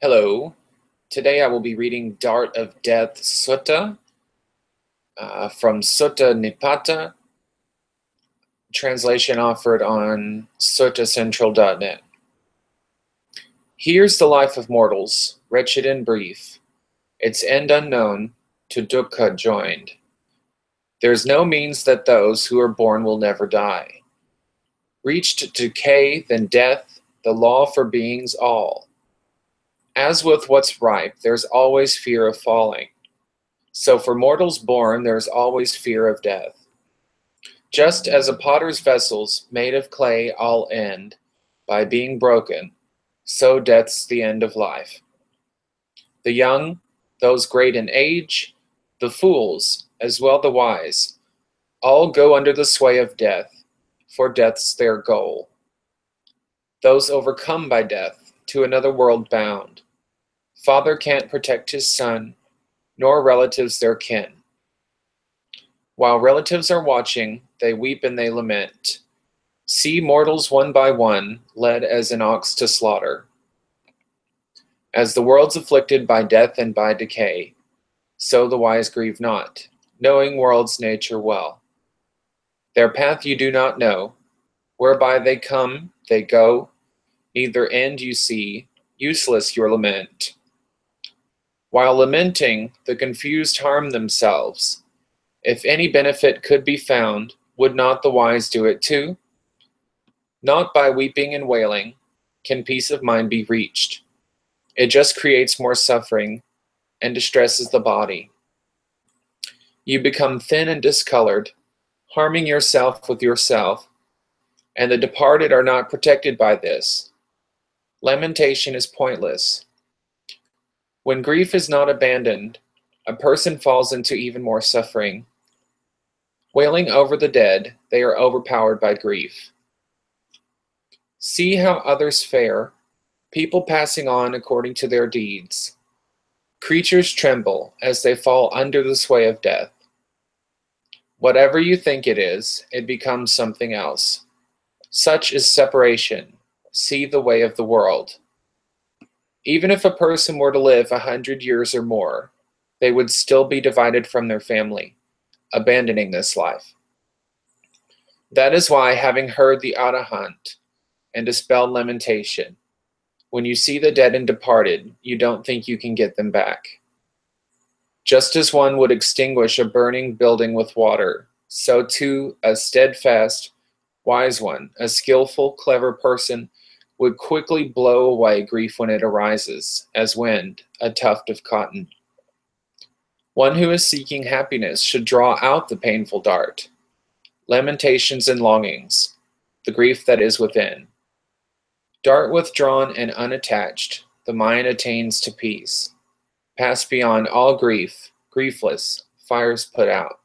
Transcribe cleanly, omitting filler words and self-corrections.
Hello. Today I will be reading Dart of Death Sutta from Sutta Nipata, translation offered on suttacentral.net. Here's the life of mortals, wretched and brief, its end unknown, to dukkha joined. There's no means that those who are born will never die. Reached decay, then death, the law for beings all. As with what's ripe, there's always fear of falling. So for mortals born, there's always fear of death. Just as a potter's vessels made of clay all end by being broken, so death's the end of life. The young, those great in age, the fools, as well the wise, all go under the sway of death, for death's their goal. Those overcome by death, to another world bound. Father can't protect his son, nor relatives their kin. While relatives are watching, they weep and they lament. See mortals one by one, led as an ox to slaughter. As the world's afflicted by death and by decay, so the wise grieve not, knowing world's nature well. Their path you do not know, whereby they come, they go, neither end you see, useless your lament. While lamenting, the confused harm themselves. If any benefit could be found, would not the wise do it too? Not by weeping and wailing can peace of mind be reached. It just creates more suffering and distresses the body. You become thin and discolored, harming yourself with yourself, and the departed are not protected by this. Lamentation is pointless. When grief is not abandoned, a person falls into even more suffering. Wailing over the dead, they are overpowered by grief. See how others fare, people passing on according to their deeds. Creatures tremble as they fall under the sway of death. Whatever you think it becomes something else. Such is separation. See the way of the world. Even if a person were to live 100 years or more, they would still be divided from their family, abandoning this life. That is why, having heard the Arahant and dispelled lamentation, when you see the dead and departed, you don't think you can get them back. Just as one would extinguish a burning building with water, so too a steadfast, wise one, a skillful, clever person, would quickly blow away grief when it arises, as wind, a tuft of cotton. One who is seeking happiness should draw out the painful dart, lamentations and longings, the grief that is within. Dart withdrawn and unattached, the mind attains to peace. Pass beyond all grief, griefless, fires put out.